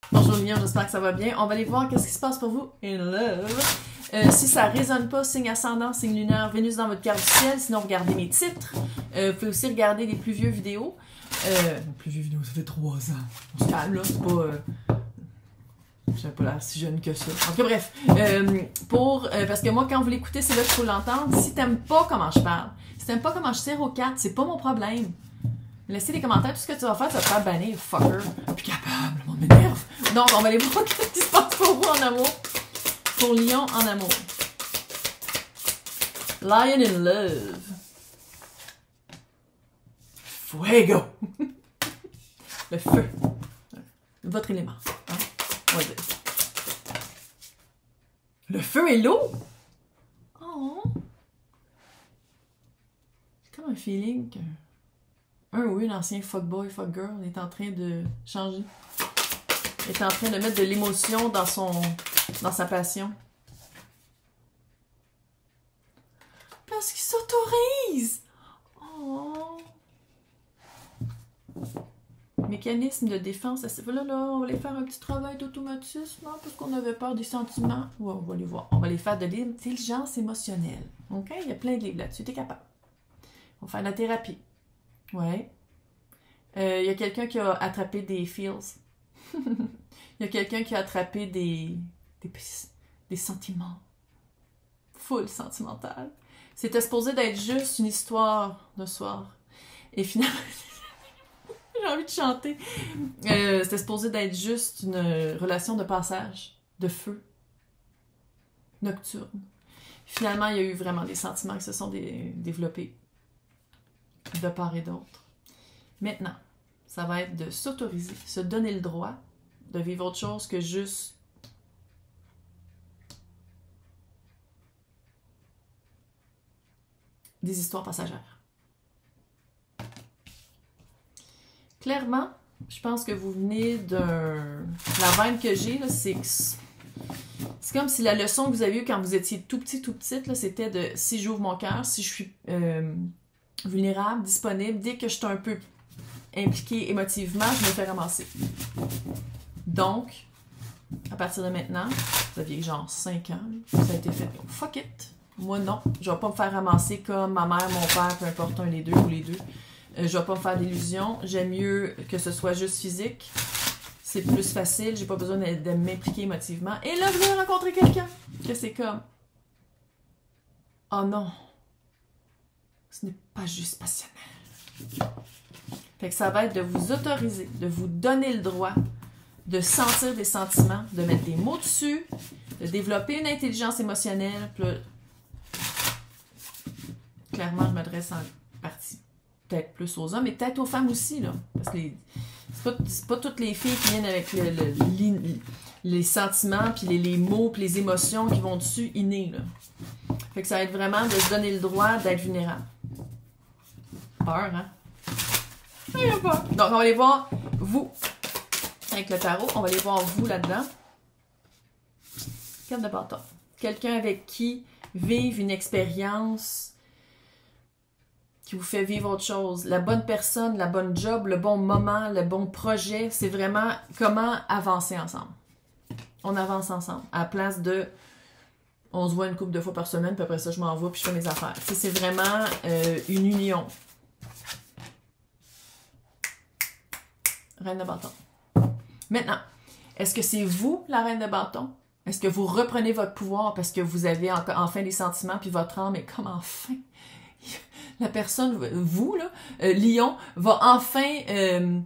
Bonjour Lilian, j'espère que ça va bien. On va aller voir qu'est-ce qui se passe pour vous in love. Si ça résonne pas, signe ascendant, signe lunaire, Vénus dans votre carte du ciel. Sinon, regardez mes titres. Vous pouvez aussi regarder les plus vieux vidéos. Plus vieux vidéos, ça fait 3 ans. On se calme là, c'est pas... J'avais pas l'air si jeune que ça. En tout cas, bref. Parce que moi, quand vous l'écoutez, c'est là qu'il faut l'entendre. Si t'aimes pas comment je parle, si t'aimes pas comment je tire aux cartes, c'est pas mon problème. Laissez des commentaires, tout ce que tu vas faire, ça va te faire bannir, fucker. Plus capable, le monde m'énerve. Donc, on va aller voir ce qui se passe pour vous en amour. Pour Lion en amour. Lion in love. Fuego. Le feu. Votre élément. Hein? On va dire. Le feu et l'eau. Oh. C'est comme un feeling que un ou une ancien fuckboy, fuckgirl est en train de changer. Est en train de mettre de l'émotion dans sa passion. Parce qu'il s'autorise! Oh! Mécanisme de défense. Là, on va aller faire un petit travail d'automatisme, hein, parce qu'on avait peur des sentiments. Ouais, on va les voir. On va les faire de l'intelligence émotionnelle. OK? Il y a plein de livres là-dessus. T'es capable. On va faire de la thérapie. Ouais. Il y a quelqu'un qui a attrapé des feels. Il y a quelqu'un qui a attrapé des sentiments. Full sentimental. C'était supposé d'être juste une histoire de soir. Et finalement, j'ai envie de chanter. C'était supposé d'être juste une relation de passage, de feu, nocturne. Finalement, il y a eu vraiment des sentiments qui se sont développés de part et d'autre. Maintenant, ça va être de s'autoriser, se donner le droit de vivre autre chose que juste des histoires passagères. Clairement, je pense que vous venez d'un... La veine que j'ai, c'est comme si la leçon que vous avez eue quand vous étiez tout petite, c'était de si j'ouvre mon cœur, si je suis vulnérable, disponible, dès que je suis un peu impliquée émotivement, je me fais ramasser. Donc, à partir de maintenant, vous aviez genre 5 ans, ça a été fait. Fuck it! Moi, non. Je vais pas me faire ramasser comme ma mère, mon père, peu importe un des deux ou les deux. Je vais pas me faire d'illusions. J'aime mieux que ce soit juste physique. C'est plus facile. J'ai pas besoin de m'impliquer émotivement. Et là, vous allez rencontrer quelqu'un que c'est comme... Oh non! Ce n'est pas juste passionnel. Fait que ça va être de vous autoriser, de vous donner le droit de sentir des sentiments, de mettre des mots dessus, de développer une intelligence émotionnelle. Puis là, clairement, je m'adresse en partie peut-être plus aux hommes, mais peut-être aux femmes aussi, là. Parce que c'est pas toutes les filles qui viennent avec les sentiments, puis les mots, puis les émotions qui vont dessus innés, là. Fait que ça va être vraiment de se donner le droit d'être vulnérable. Peur, hein? Donc, on va aller voir vous avec le tarot. On va aller voir vous là-dedans. Carte de bâton. Quelqu'un avec qui vivre une expérience qui vous fait vivre autre chose. La bonne personne, la bonne job, le bon moment, le bon projet. C'est vraiment comment avancer ensemble. On avance ensemble. À la place de... On se voit une couple de fois par semaine, puis après ça, je m'en vais, puis je fais mes affaires. C'est vraiment une union. Reine de bâton. Maintenant, est-ce que c'est vous, la reine de bâton? Est-ce que vous reprenez votre pouvoir parce que vous avez enfin des sentiments, puis votre âme est comme enfin... La personne, vous, là, Lion, va enfin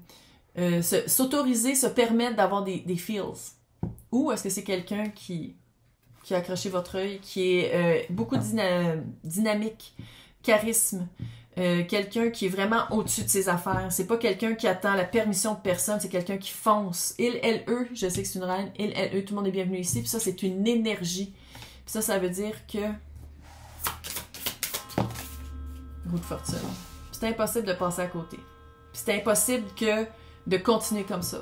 s'autoriser, se permettre d'avoir des feels. Ou est-ce que c'est quelqu'un qui a accroché votre œil, qui est beaucoup dynamique, charisme, quelqu'un qui est vraiment au-dessus de ses affaires. C'est pas quelqu'un qui attend la permission de personne, c'est quelqu'un qui fonce. Il, elle, eux, je sais que c'est une reine, il, elle, eux, tout le monde est bienvenu ici, puis ça, c'est une énergie. Puis ça veut dire que... Roue de fortune. C'est impossible de passer à côté. Puis c'est impossible que de continuer comme ça.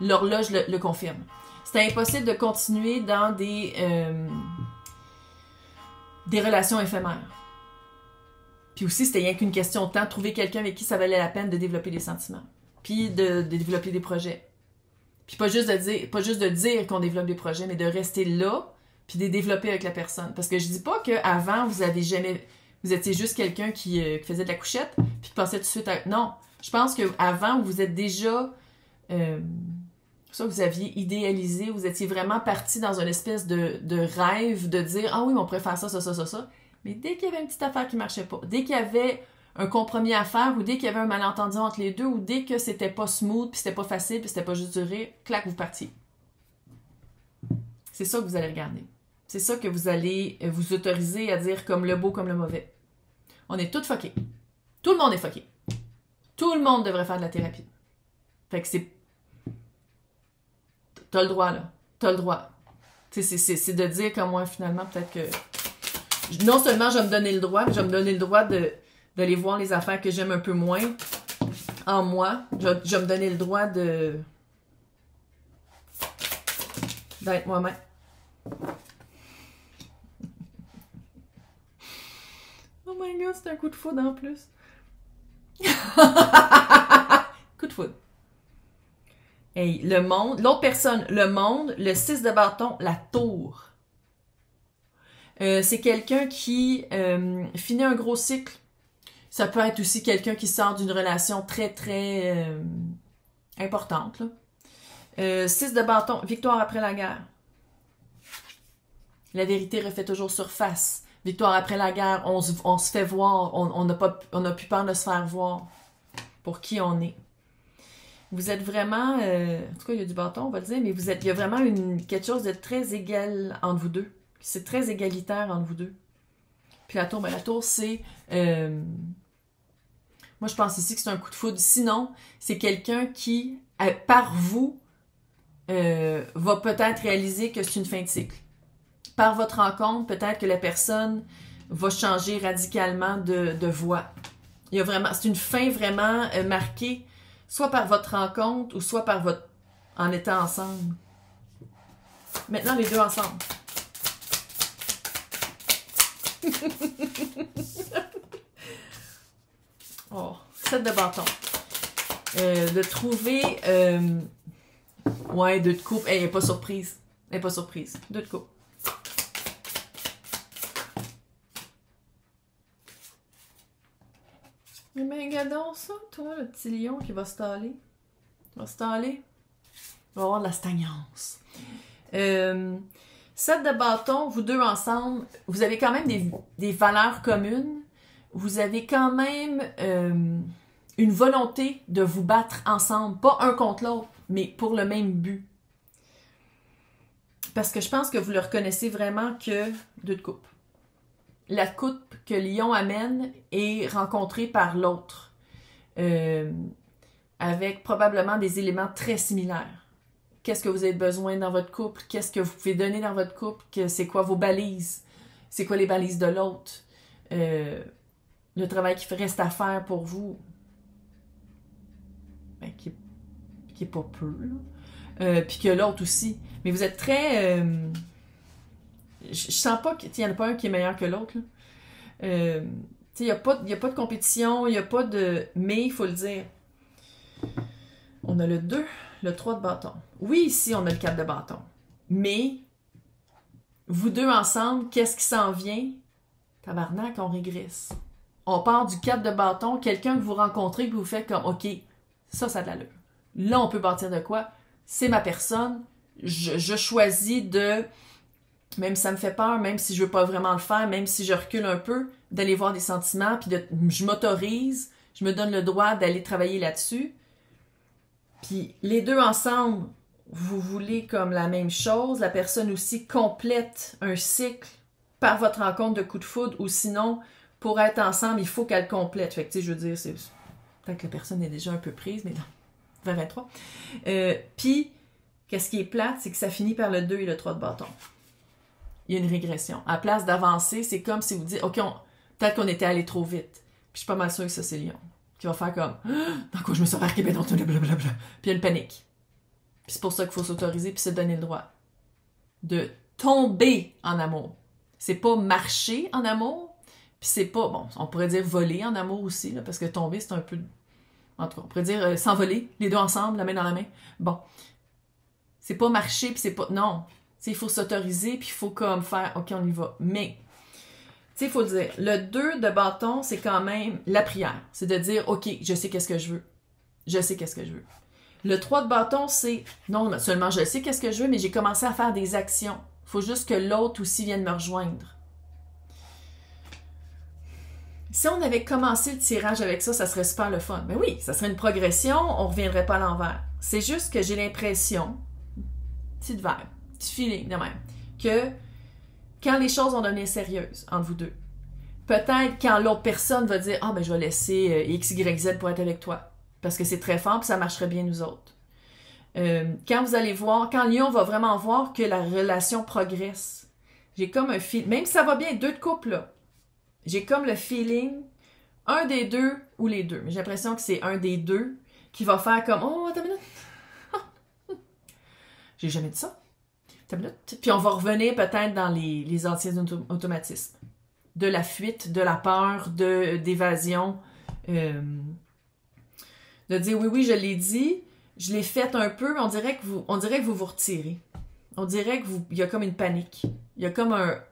L'horloge le confirme. C'est impossible de continuer dans des relations éphémères. Puis aussi, c'était rien qu'une question de temps, trouver quelqu'un avec qui ça valait la peine de développer des sentiments. Puis de développer des projets. Puis pas juste de dire qu'on développe des projets, mais de rester là, puis de les développer avec la personne. Parce que je dis pas qu'avant, vous étiez juste quelqu'un qui faisait de la couchette, puis qui passait tout de suite à... Non, je pense qu'avant, vous êtes déjà... ça, vous aviez idéalisé, vous étiez vraiment parti dans une espèce de rêve de dire « Ah oui, on pourrait faire ça, ça, ça, ça, ça. » Mais dès qu'il y avait une petite affaire qui marchait pas, dès qu'il y avait un compromis à faire, ou dès qu'il y avait un malentendu entre les deux, ou dès que c'était pas smooth, puis c'était pas facile, puis c'était pas juste du rire, clac, vous partiez. C'est ça que vous allez regarder. C'est ça que vous allez vous autoriser à dire comme le beau, comme le mauvais. On est tous fuckés. Tout le monde est fucké. Tout le monde devrait faire de la thérapie. Fait que c'est... T'as le droit, là. T'as le droit. C'est de dire comme moi, finalement, peut-être que... Non seulement je vais me donner le droit, mais je vais me donner le droit d'aller voir les affaires que j'aime un peu moins en moi. Je vais me donner le droit d'être moi-même. Oh my god, c'est un coup de foudre en plus. Coup de foudre. Hey, le monde, l'autre personne, le monde, le 6 de bâton, la tour. C'est quelqu'un qui finit un gros cycle. Ça peut être aussi quelqu'un qui sort d'une relation très, très importante. 6 de bâton, victoire après la guerre. La vérité refait toujours surface. Victoire après la guerre, on se fait voir, on n'a plus peur de se faire voir pour qui on est. Vous êtes vraiment, en tout cas il y a du bâton, on va le dire, mais il y a vraiment quelque chose de très égal entre vous deux. C'est très égalitaire entre vous deux. Puis la tour, c'est... moi, je pense ici que c'est un coup de foudre. Sinon, c'est quelqu'un qui, par vous, va peut-être réaliser que c'est une fin de cycle. Par votre rencontre, peut-être que la personne va changer radicalement de voie. Il y a vraiment, c'est une fin vraiment marquée, soit par votre rencontre ou soit par en étant ensemble. Maintenant, les deux ensemble. Oh, 7 de bâton. De trouver... ouais, 2 de coupe. Elle n'est pas surprise. Elle n'est pas surprise. 2 de coupe. Mais regardons ça, toi, le petit lion qui va se taler. Il va se taler. Il va avoir de la stagnance. 7 de bâton, vous deux ensemble, vous avez quand même des valeurs communes. Vous avez quand même une volonté de vous battre ensemble. Pas un contre l'autre, mais pour le même but. Parce que je pense que vous le reconnaissez vraiment que 2 de coupe. La coupe que Lion amène est rencontrée par l'autre. Avec probablement des éléments très similaires. Qu'est-ce que vous avez besoin dans votre couple? Qu'est-ce que vous pouvez donner dans votre couple? C'est quoi vos balises? C'est quoi les balises de l'autre? Le travail qui reste à faire pour vous, ben, qui est pas peu, là. Puis que l'autre aussi. Mais vous êtes très... je sens pas qu'il y en a pas un qui est meilleur que l'autre. Il n'y a pas de compétition, il n'y a pas de... Mais il faut le dire. On a le 2, le 3 de bâton. Oui, ici, on a le 4 de bâton. Mais, vous deux ensemble, qu'est-ce qui s'en vient? Tabarnak, on régresse. On part du 4 de bâton, quelqu'un que vous rencontrez, puis vous faites comme, OK, ça a de l'allure. Là, on peut partir de quoi? C'est ma personne. Je choisis de, même si ça me fait peur, même si je veux pas vraiment le faire, même si je recule un peu, d'aller voir des sentiments, puis je m'autorise, je me donne le droit d'aller travailler là-dessus. Puis les deux ensemble, vous voulez comme la même chose, la personne aussi complète un cycle par votre rencontre de coup de foudre, ou sinon, pour être ensemble, il faut qu'elle complète. Fait que, tu sais, je veux dire, c'est peut-être que la personne est déjà un peu prise, mais non, 2023. Puis, qu'est-ce qui est plate, c'est que ça finit par le 2 et le 3 de bâton. Il y a une régression. À place d'avancer, c'est comme si vous dites, OK, peut-être qu'on était allé trop vite. Puis je suis pas mal sûre que ça, c'est Lion. Qui va faire comme, dans quoi je me suis embarqué, ben non, blablabla. Puis il y a une panique. Puis c'est pour ça qu'il faut s'autoriser puis se donner le droit de tomber en amour. C'est pas marcher en amour, puis c'est pas, bon, on pourrait dire voler en amour aussi, là, parce que tomber, c'est un peu, en tout cas, on pourrait dire s'envoler, les deux ensemble, la main dans la main. Bon. C'est pas marcher, puis c'est pas... Non. Il faut s'autoriser, puis il faut comme faire « OK, on y va ». Mais, tu sais, il faut le dire, le 2 de bâton, c'est quand même la prière. C'est de dire « OK, je sais qu'est-ce que je veux. Je sais qu'est-ce que je veux. » Le 3 de bâton, c'est « Non, seulement je sais qu'est-ce que je veux, mais j'ai commencé à faire des actions. Il faut juste que l'autre aussi vienne me rejoindre. » Si on avait commencé le tirage avec ça, ça serait super le fun. Mais oui, ça serait une progression, on ne reviendrait pas à l'envers. C'est juste que j'ai l'impression, petite vibe, petit feeling de même, que quand les choses vont devenir sérieuses entre vous deux, peut-être quand l'autre personne va dire « Ah, ben je vais laisser X, Y, Z pour être avec toi. » Parce que c'est très fort, puis ça marcherait bien nous autres. Quand vous allez voir, quand Lion va vraiment voir que la relation progresse, j'ai comme un feeling, même si ça va bien, 2 de couple, là, j'ai comme le feeling, un des deux ou les deux, mais j'ai l'impression que c'est un des deux qui va faire comme « Oh, attends une minute. J'ai jamais dit ça. Attends une minute. » Puis on va revenir peut-être dans les anciens automatismes. De la fuite, de la peur, d'évasion, de dire oui, je l'ai dit, je l'ai fait un peu, mais on dirait que vous vous retirez. On dirait qu'il y a comme une panique. Il y a comme un...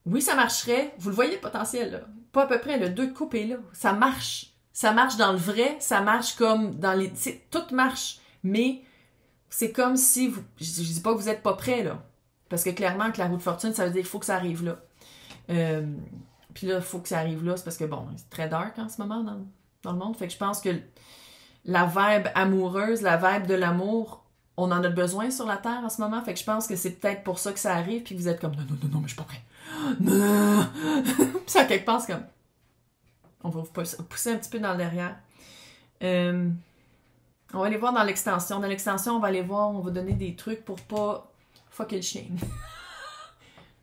Oui, ça marcherait. Vous le voyez, le potentiel, là. Pas à peu près, le 2 de coupe est là. Ça marche. Ça marche dans le vrai, ça marche comme dans les... Tout marche, mais c'est comme si vous... Je dis pas que vous êtes pas prêt, là. Parce que clairement, que la roue de fortune, ça veut dire qu'il faut que ça arrive là. Puis là, il faut que ça arrive là, c'est parce que, bon, c'est très dark en ce moment dans le monde. Fait que je pense que la vibe amoureuse, la vibe de l'amour, on en a besoin sur la Terre en ce moment. Fait que je pense que c'est peut-être pour ça que ça arrive, puis que vous êtes comme non, mais je suis pas prêt. Non. Puis ça, quelque part, c'est comme... On va vous pousser un petit peu dans le derrière. On va aller voir dans l'extension. Dans l'extension, on va aller voir, on va donner des trucs pour pas fucker le chien.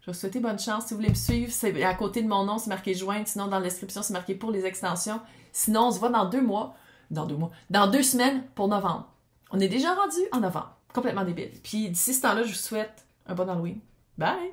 Je vais vous souhaiter bonne chance. Si vous voulez me suivre, c'est à côté de mon nom, c'est marqué joindre. Sinon, dans la description, c'est marqué pour les extensions. Sinon, on se voit dans 2 mois. Dans 2 semaines pour novembre. On est déjà rendu en novembre. Complètement débile. Puis d'ici ce temps-là, je vous souhaite un bon Halloween. Bye!